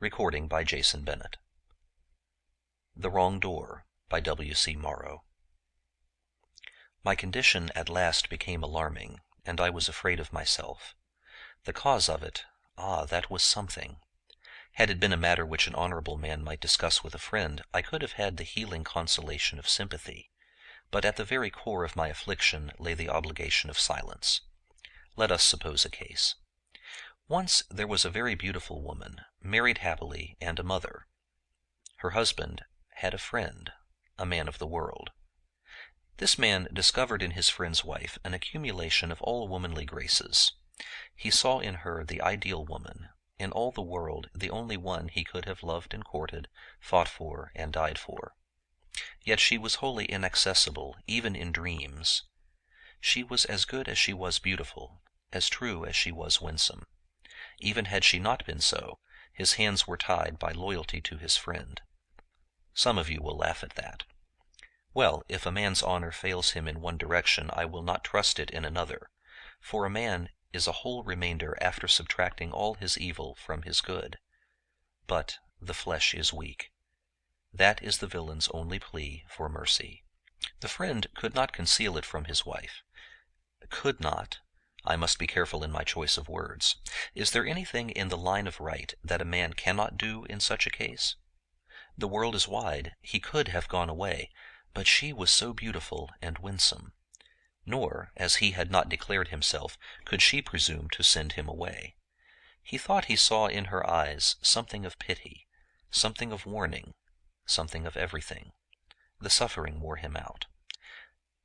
Recording by Jason Bennett. The Wrong Door by W.C. Morrow. My condition at last became alarming, and I was afraid of myself. The cause of it, that was something. Had it been a matter which an honorable man might discuss with a friend, I could have had the healing consolation of sympathy. But at the very core of my affliction lay the obligation of silence. Let us suppose a case. Once there was a very beautiful woman, married happily, and a mother. Her husband had a friend, a man of the world. This man discovered in his friend's wife an accumulation of all womanly graces. He saw in her the ideal woman, in all the world the only one he could have loved and courted, fought for and died for. Yet she was wholly inaccessible, even in dreams. She was as good as she was beautiful, as true as she was winsome. Even had she not been so, his hands were tied by loyalty to his friend. Some of you will laugh at that. Well, if a man's honor fails him in one direction, I will not trust it in another, for a man is a whole remainder after subtracting all his evil from his good. But the flesh is weak. That is the villain's only plea for mercy. The friend could not conceal it from his wife. Could not. I must be careful in my choice of words. Is there anything in the line of right that a man cannot do in such a case? The world is wide, he could have gone away, but she was so beautiful and winsome. Nor, as he had not declared himself, could she presume to send him away. He thought he saw in her eyes something of pity, something of warning, something of everything. The suffering wore him out.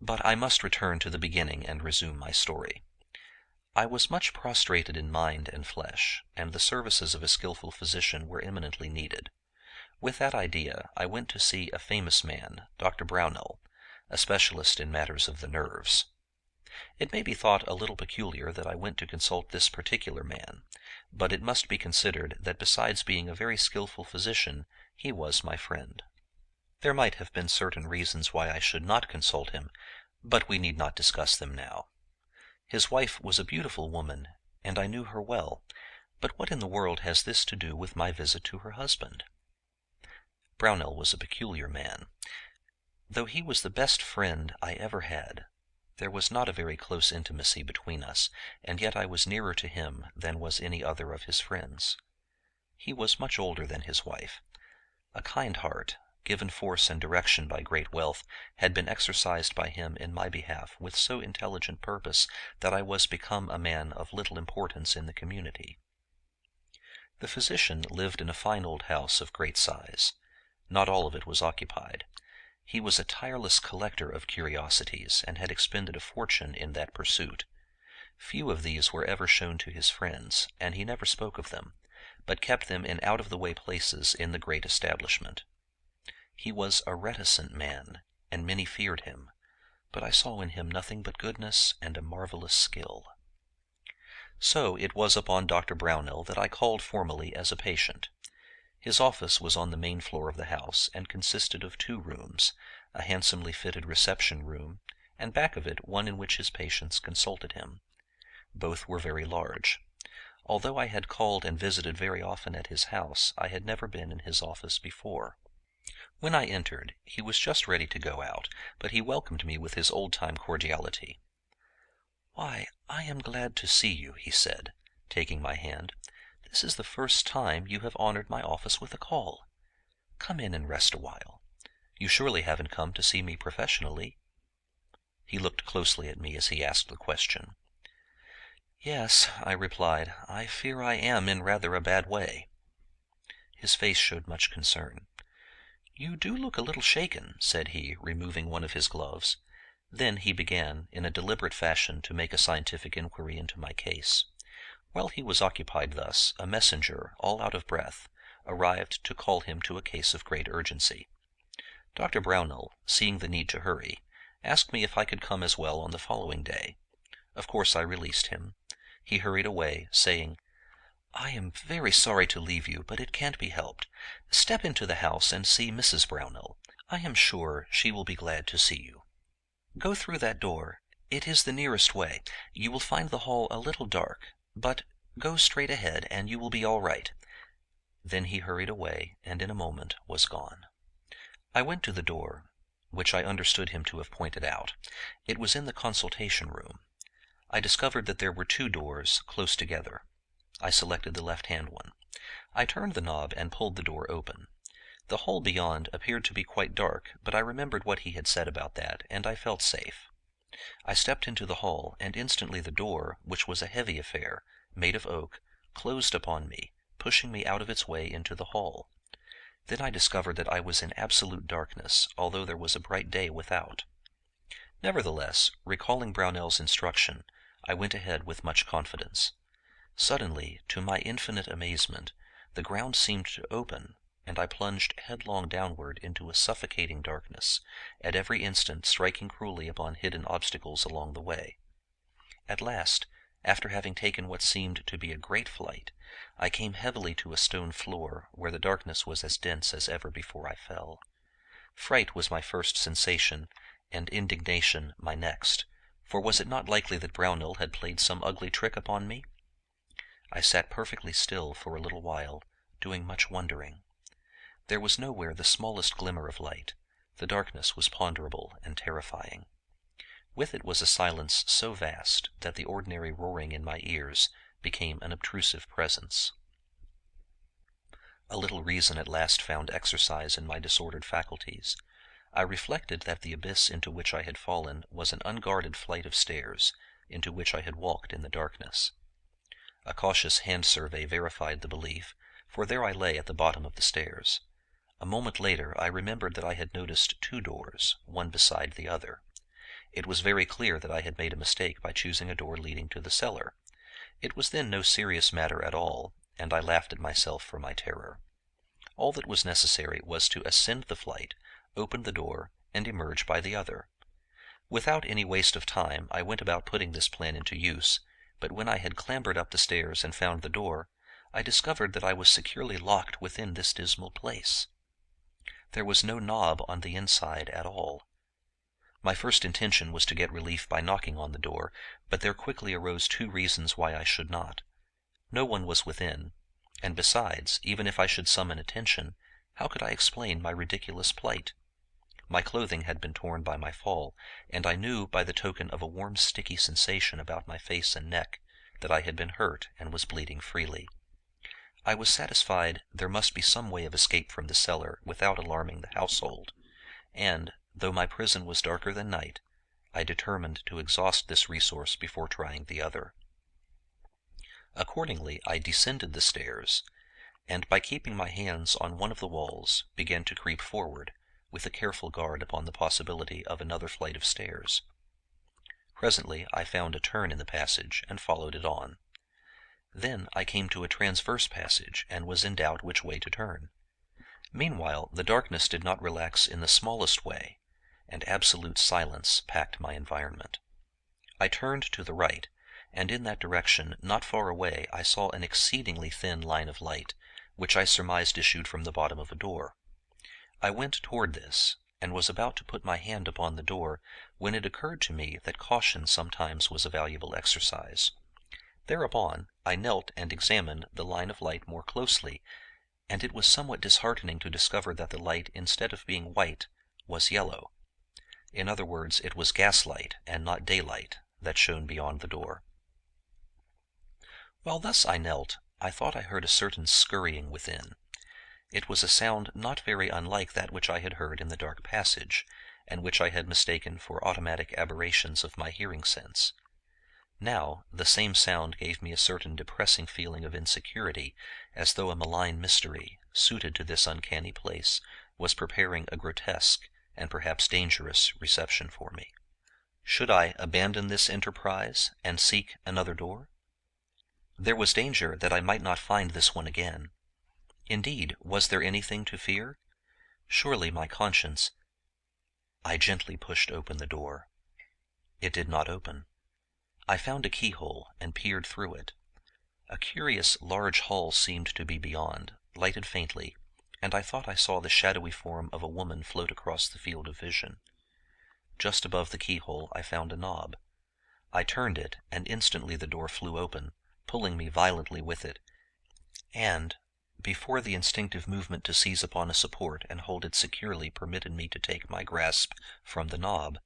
But I must return to the beginning and resume my story. I was much prostrated in mind and flesh, and the services of a skillful physician were eminently needed. With that idea, I went to see a famous man, Dr. Brownell, a specialist in matters of the nerves. It may be thought a little peculiar that I went to consult this particular man, but it must be considered that besides being a very skillful physician, he was my friend. There might have been certain reasons why I should not consult him, but we need not discuss them now. His wife was a beautiful woman, and I knew her well, but what in the world has this to do with my visit to her husband? Brownell was a peculiar man. Though he was the best friend I ever had, there was not a very close intimacy between us, and yet I was nearer to him than was any other of his friends. He was much older than his wife. A kind heart, given force and direction by great wealth, had been exercised by him in my behalf with so intelligent purpose that I was become a man of little importance in the community. The physician lived in a fine old house of great size. Not all of it was occupied. He was a tireless collector of curiosities, and had expended a fortune in that pursuit. Few of these were ever shown to his friends, and he never spoke of them, but kept them in out-of-the-way places in the great establishment. He was a reticent man, and many feared him, but I saw in him nothing but goodness and a marvelous skill. So it was upon Dr. Brownell that I called formally as a patient. His office was on the main floor of the house, and consisted of 2 rooms, a handsomely fitted reception room, and back of it one in which his patients consulted him. Both were very large. Although I had called and visited very often at his house, I had never been in his office before. When I entered, he was just ready to go out, but he welcomed me with his old-time cordiality. "Why, I am glad to see you," he said, taking my hand. "This is the first time you have honored my office with a call. Come in and rest a while. You surely haven't come to see me professionally?" He looked closely at me as he asked the question. "Yes," I replied, "I fear I am in rather a bad way." His face showed much concern. "You do look a little shaken," said he, removing one of his gloves. Then he began, in a deliberate fashion, to make a scientific inquiry into my case. While he was occupied thus, a messenger, all out of breath, arrived to call him to a case of great urgency. Dr. Brownell, seeing the need to hurry, asked me if I could come as well on the following day. Of course I released him. He hurried away, saying, "I am very sorry to leave you, but it can't be helped. Step into the house and see Mrs. Brownell. I am sure she will be glad to see you. Go through that door. It is the nearest way. You will find the hall a little dark, but go straight ahead and you will be all right. Then he hurried away, and in a moment was gone. I went to the door, which I understood him to have pointed out. It was in the consultation room. I discovered that there were two doors close together. I selected the left-hand one. I turned the knob and pulled the door open. The hall beyond appeared to be quite dark, but I remembered what he had said about that, and I felt safe. I stepped into the hall, and instantly the door, which was a heavy affair, made of oak, closed upon me, pushing me out of its way into the hall. Then I discovered that I was in absolute darkness, although there was a bright day without. Nevertheless, recalling Brownell's instruction, I went ahead with much confidence. Suddenly, to my infinite amazement, the ground seemed to open, and I plunged headlong downward into a suffocating darkness, at every instant striking cruelly upon hidden obstacles along the way. At last, after having taken what seemed to be a great flight, I came heavily to a stone floor, where the darkness was as dense as ever before I fell. Fright was my first sensation, and indignation my next, for was it not likely that Brownell had played some ugly trick upon me? I sat perfectly still for a little while, doing much wondering. There was nowhere the smallest glimmer of light. The darkness was ponderable and terrifying. With it was a silence so vast that the ordinary roaring in my ears became an obtrusive presence. A little reason at last found exercise in my disordered faculties. I reflected that the abyss into which I had fallen was an unguarded flight of stairs, into which I had walked in the darkness. A cautious hand-survey verified the belief, for there I lay at the bottom of the stairs. A moment later I remembered that I had noticed two doors, one beside the other. It was very clear that I had made a mistake by choosing a door leading to the cellar. It was then no serious matter at all, and I laughed at myself for my terror. All that was necessary was to ascend the flight, open the door, and emerge by the other. Without any waste of time I went about putting this plan into use, but when I had clambered up the stairs and found the door, I discovered that I was securely locked within this dismal place. There was no knob on the inside at all. My first intention was to get relief by knocking on the door, but there quickly arose two reasons why I should not. No one was within, and besides, even if I should summon attention, how could I explain my ridiculous plight? My clothing had been torn by my fall, and I knew by the token of a warm sticky sensation about my face and neck that I had been hurt and was bleeding freely. I was satisfied there must be some way of escape from the cellar without alarming the household, and, though my prison was darker than night, I determined to exhaust this resource before trying the other. Accordingly, I descended the stairs, and by keeping my hands on one of the walls, began to creep forward, with a careful guard upon the possibility of another flight of stairs. Presently I found a turn in the passage, and followed it on. Then I came to a transverse passage, and was in doubt which way to turn. Meanwhile the darkness did not relax in the smallest way, and absolute silence packed my environment. I turned to the right, and in that direction, not far away, I saw an exceedingly thin line of light, which I surmised issued from the bottom of a door. I went toward this, and was about to put my hand upon the door, when it occurred to me that caution sometimes was a valuable exercise. Thereupon I knelt and examined the line of light more closely, and it was somewhat disheartening to discover that the light, instead of being white, was yellow. In other words, it was gaslight, and not daylight, that shone beyond the door. While thus I knelt, I thought I heard a certain scurrying within. It was a sound not very unlike that which I had heard in the dark passage, and which I had mistaken for automatic aberrations of my hearing sense. Now the same sound gave me a certain depressing feeling of insecurity, as though a malign mystery, suited to this uncanny place, was preparing a grotesque and perhaps dangerous reception for me. Should I abandon this enterprise and seek another door? There was danger that I might not find this one again. Indeed, was there anything to fear? Surely my conscience— I gently pushed open the door. It did not open. I found a keyhole and peered through it. A curious large hall seemed to be beyond, lighted faintly, and I thought I saw the shadowy form of a woman float across the field of vision. Just above the keyhole I found a knob. I turned it, and instantly the door flew open, pulling me violently with it, and, Before the instinctive movement to seize upon a support and hold it securely permitted me to take my grasp from the knob,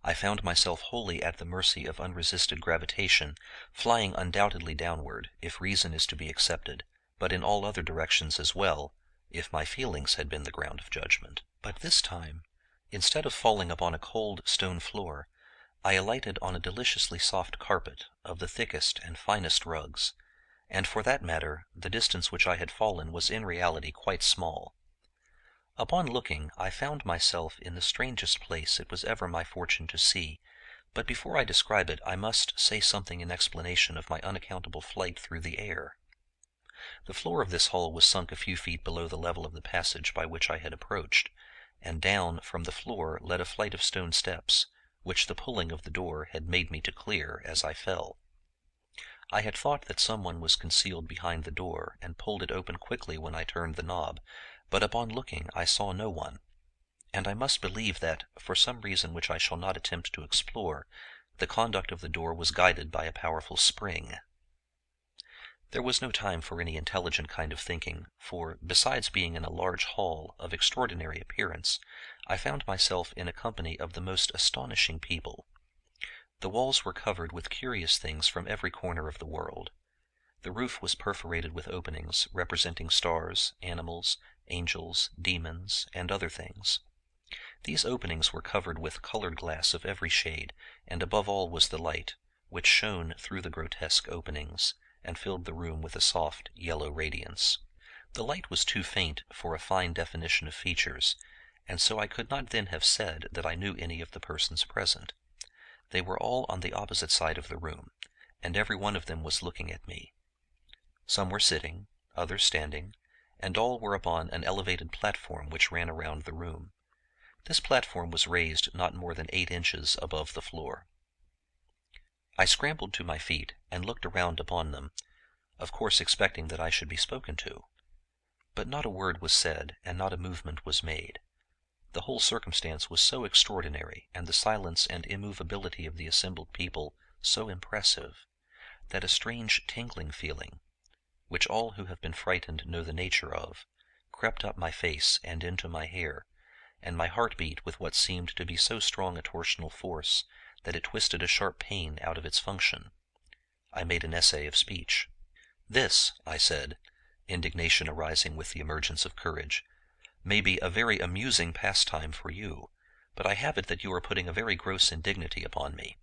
I found myself wholly at the mercy of unresisted gravitation, flying undoubtedly downward, if reason is to be accepted, but in all other directions as well, if my feelings had been the ground of judgment. But this time, instead of falling upon a cold stone floor, I alighted on a deliciously soft carpet of the thickest and finest rugs, and for that matter the distance which I had fallen was in reality quite small. Upon looking, I found myself in the strangest place it was ever my fortune to see, but before I describe it I must say something in explanation of my unaccountable flight through the air. The floor of this hall was sunk a few feet below the level of the passage by which I had approached, and down from the floor led a flight of stone steps, which the pulling of the door had made me to clear as I fell. I had thought that someone was concealed behind the door, and pulled it open quickly when I turned the knob, but upon looking I saw no one, and I must believe that, for some reason which I shall not attempt to explore, the conduct of the door was guided by a powerful spring. There was no time for any intelligent kind of thinking, for, besides being in a large hall of extraordinary appearance, I found myself in a company of the most astonishing people. The walls were covered with curious things from every corner of the world. The roof was perforated with openings representing stars, animals, angels, demons, and other things. These openings were covered with colored glass of every shade, and above all was the light, which shone through the grotesque openings, and filled the room with a soft yellow radiance. The light was too faint for a fine definition of features, and so I could not then have said that I knew any of the persons present. They were all on the opposite side of the room, and every one of them was looking at me. Some were sitting, others standing, and all were upon an elevated platform which ran around the room. This platform was raised not more than 8 inches above the floor. I scrambled to my feet and looked around upon them, of course expecting that I should be spoken to. But not a word was said, and not a movement was made. The whole circumstance was so extraordinary, and the silence and immovability of the assembled people so impressive, that a strange tingling feeling, which all who have been frightened know the nature of, crept up my face and into my hair, and my heart beat with what seemed to be so strong a torsional force that it twisted a sharp pain out of its function. I made an essay of speech. "This," I said, indignation arising with the emergence of courage, "may be a very amusing pastime for you, but I have it that you are putting a very gross indignity upon me.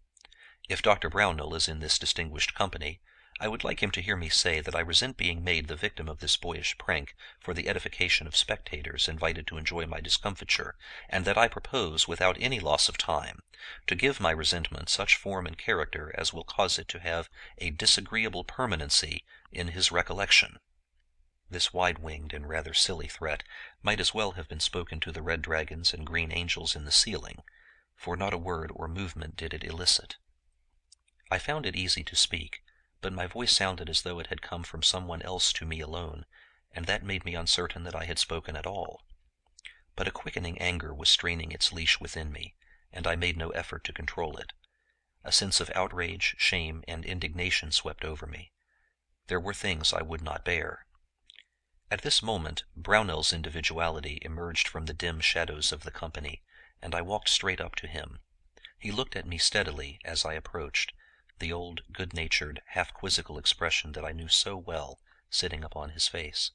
If Dr. Brownell is in this distinguished company, I would like him to hear me say that I resent being made the victim of this boyish prank for the edification of spectators invited to enjoy my discomfiture, and that I propose, without any loss of time, to give my resentment such form and character as will cause it to have a disagreeable permanency in his recollection." This wide-winged and rather silly threat might as well have been spoken to the red dragons and green angels in the ceiling, for not a word or movement did it elicit. I found it easy to speak, but my voice sounded as though it had come from someone else to me alone, and that made me uncertain that I had spoken at all. But a quickening anger was straining its leash within me, and I made no effort to control it. A sense of outrage, shame, and indignation swept over me. There were things I would not bear. At this moment Brownell's individuality emerged from the dim shadows of the company, and I walked straight up to him. He looked at me steadily as I approached, the old, good-natured, half-quizzical expression that I knew so well sitting upon his face.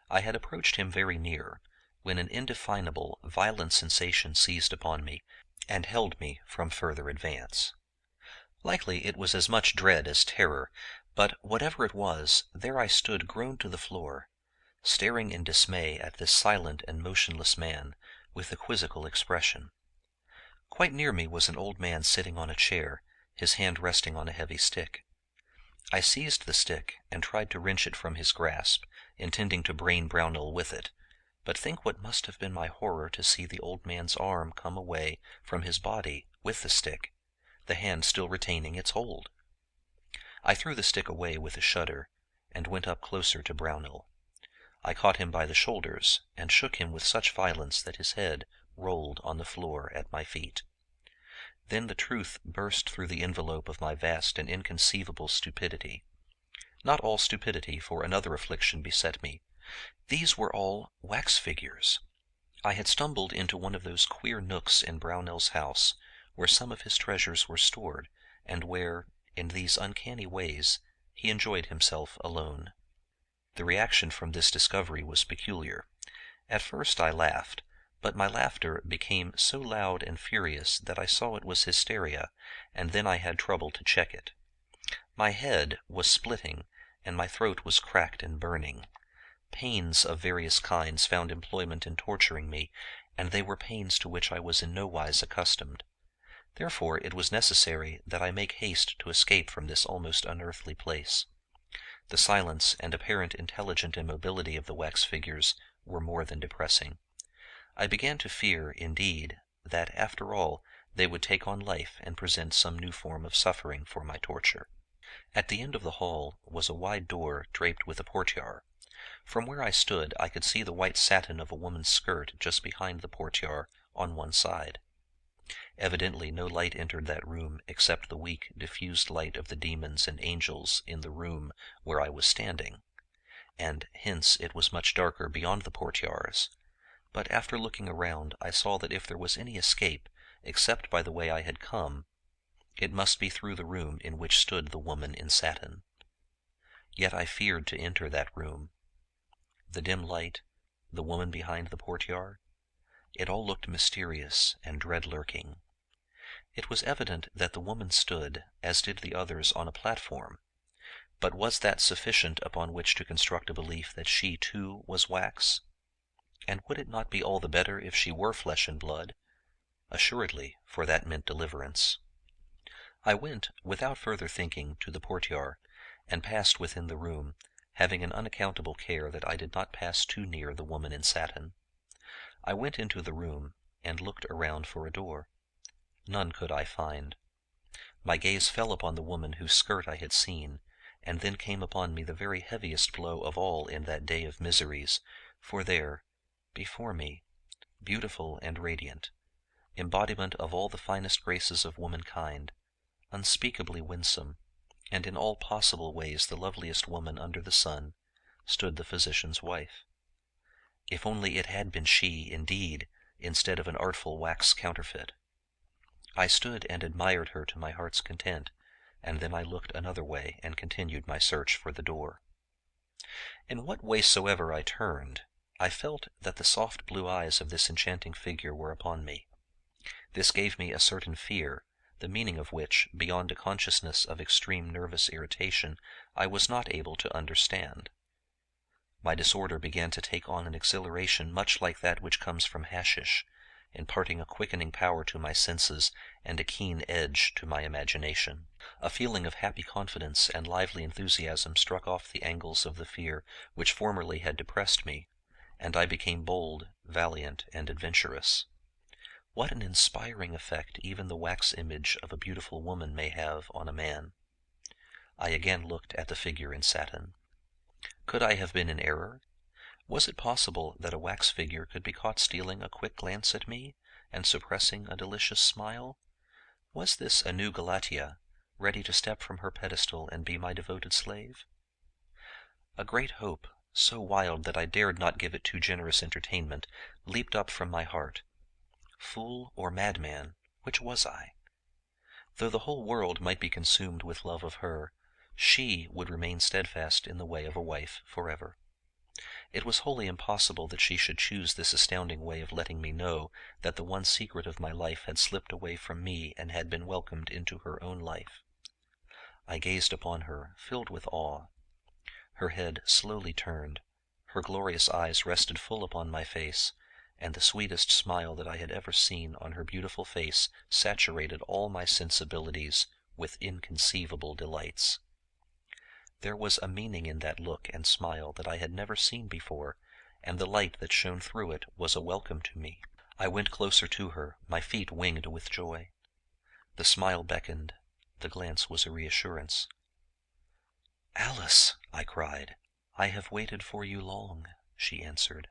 I had approached him very near, when an indefinable, violent sensation seized upon me, and held me from further advance. Likely it was as much dread as terror, but whatever it was, there I stood grown to the floor, staring in dismay at this silent and motionless man with a quizzical expression. Quite near me was an old man sitting on a chair, his hand resting on a heavy stick. I seized the stick and tried to wrench it from his grasp, intending to brain Brownell with it, but think what must have been my horror to see the old man's arm come away from his body with the stick, the hand still retaining its hold. I threw the stick away with a shudder, and went up closer to Brownell. I caught him by the shoulders, and shook him with such violence that his head rolled on the floor at my feet. Then the truth burst through the envelope of my vast and inconceivable stupidity. Not all stupidity, for another affliction beset me, These were all wax figures. I had stumbled into one of those queer nooks in Brownell's house where some of his treasures were stored, and where, in these uncanny ways, he enjoyed himself alone. The reaction from this discovery was peculiar. At first I laughed, but my laughter became so loud and furious that I saw it was hysteria, and then I had trouble to check it. My head was splitting, and my throat was cracked and burning. Pains of various kinds found employment in torturing me, and they were pains to which I was in no wise accustomed. Therefore it was necessary that I make haste to escape from this almost unearthly place. The silence and apparent intelligent immobility of the wax figures were more than depressing. I began to fear, indeed, that, after all, they would take on life and present some new form of suffering for my torture. At the end of the hall was a wide door draped with a portière. From where I stood I could see the white satin of a woman's skirt just behind the portière on one side. Evidently no light entered that room except the weak, diffused light of the demons and angels in the room where I was standing, and hence it was much darker beyond the portières. But after looking around I saw that if there was any escape, except by the way I had come, it must be through the room in which stood the woman in satin. Yet I feared to enter that room. The dim light, the woman behind the portière, it all looked mysterious and dread-lurking. It was evident that the woman stood, as did the others, on a platform. But was that sufficient upon which to construct a belief that she, too, was wax? And would it not be all the better if she were flesh and blood? Assuredly, for that meant deliverance. I went, without further thinking, to the portière, and passed within the room, having an unaccountable care that I did not pass too near the woman in satin. I went into the room, and looked around for a door. None could I find. My gaze fell upon the woman whose skirt I had seen, and then came upon me the very heaviest blow of all in that day of miseries, for there, before me, beautiful and radiant, embodiment of all the finest graces of womankind, unspeakably winsome, and in all possible ways the loveliest woman under the sun, stood the physician's wife. If only it had been she, indeed, instead of an artful wax counterfeit. I stood and admired her to my heart's content, and then I looked another way and continued my search for the door. In what way soever I turned, I felt that the soft blue eyes of this enchanting figure were upon me. This gave me a certain fear, the meaning of which, beyond a consciousness of extreme nervous irritation, I was not able to understand. My disorder began to take on an exhilaration much like that which comes from hashish, imparting a quickening power to my senses and a keen edge to my imagination. A feeling of happy confidence and lively enthusiasm struck off the angles of the fear which formerly had depressed me, and I became bold, valiant, and adventurous. What an inspiring effect even the wax image of a beautiful woman may have on a man! I again looked at the figure in satin. Could I have been in error? Was it possible that a wax figure could be caught stealing a quick glance at me, and suppressing a delicious smile? Was this a new Galatea, ready to step from her pedestal and be my devoted slave? A great hope, so wild that I dared not give it too generous entertainment, leaped up from my heart. Fool or madman, which was I? Though the whole world might be consumed with love of her, she would remain steadfast in the way of a wife forever. It was wholly impossible that she should choose this astounding way of letting me know that the one secret of my life had slipped away from me and had been welcomed into her own life. I gazed upon her, filled with awe. Her head slowly turned, her glorious eyes rested full upon my face, and the sweetest smile that I had ever seen on her beautiful face saturated all my sensibilities with inconceivable delights. There was a meaning in that look and smile that I had never seen before, and the light that shone through it was a welcome to me. I went closer to her, my feet winged with joy. The smile beckoned, the glance was a reassurance. "Alice," I cried. "I have waited for you long," she answered.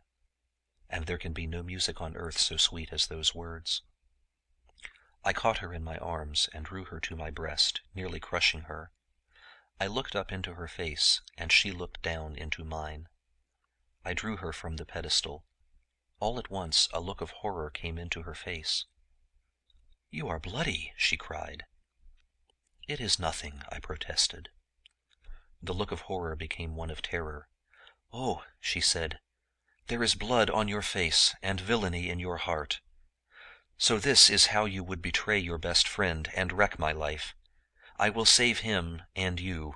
And there can be no music on earth so sweet as those words. I caught her in my arms and drew her to my breast, nearly crushing her. I looked up into her face, and she looked down into mine. I drew her from the pedestal. All at once a look of horror came into her face. "You are bloody," she cried. "It is nothing," I protested. The look of horror became one of terror. "Oh," she said, "there is blood on your face and villainy in your heart. So this is how you would betray your best friend and wreck my life. I will save him and you."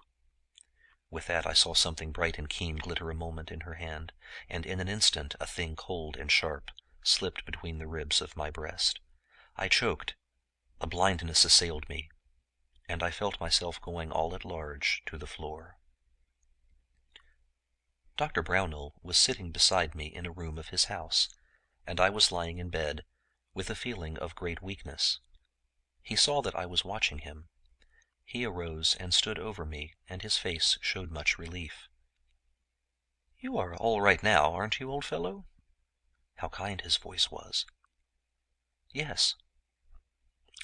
With that I saw something bright and keen glitter a moment in her hand, and in an instant a thing cold and sharp slipped between the ribs of my breast. I choked, a blindness assailed me, and I felt myself going all at large to the floor. Dr. Brownell was sitting beside me in a room of his house, and I was lying in bed, with a feeling of great weakness. He saw that I was watching him. He arose and stood over me, and his face showed much relief. "You are all right now, aren't you, old fellow?" How kind his voice was. "Yes."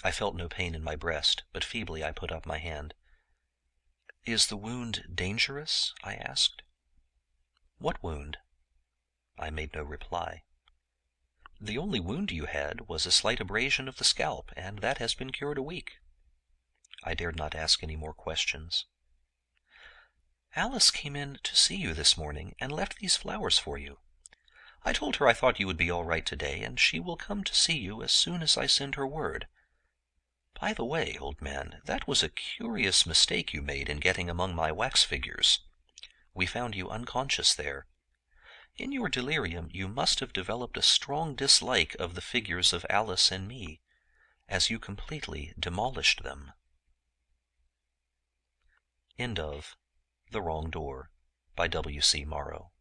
I felt no pain in my breast, but feebly I put up my hand. "Is the wound dangerous?" I asked. "What wound?" I made no reply. "The only wound you had was a slight abrasion of the scalp, and that has been cured a week." I dared not ask any more questions. "Alice came in to see you this morning and left these flowers for you. I told her I thought you would be all right today, and she will come to see you as soon as I send her word. By the way, old man, that was a curious mistake you made in getting among my wax figures. We found you unconscious there. In your delirium you must have developed a strong dislike of the figures of Alice and me, as you completely demolished them." End of The Wrong Door by W.C. Morrow.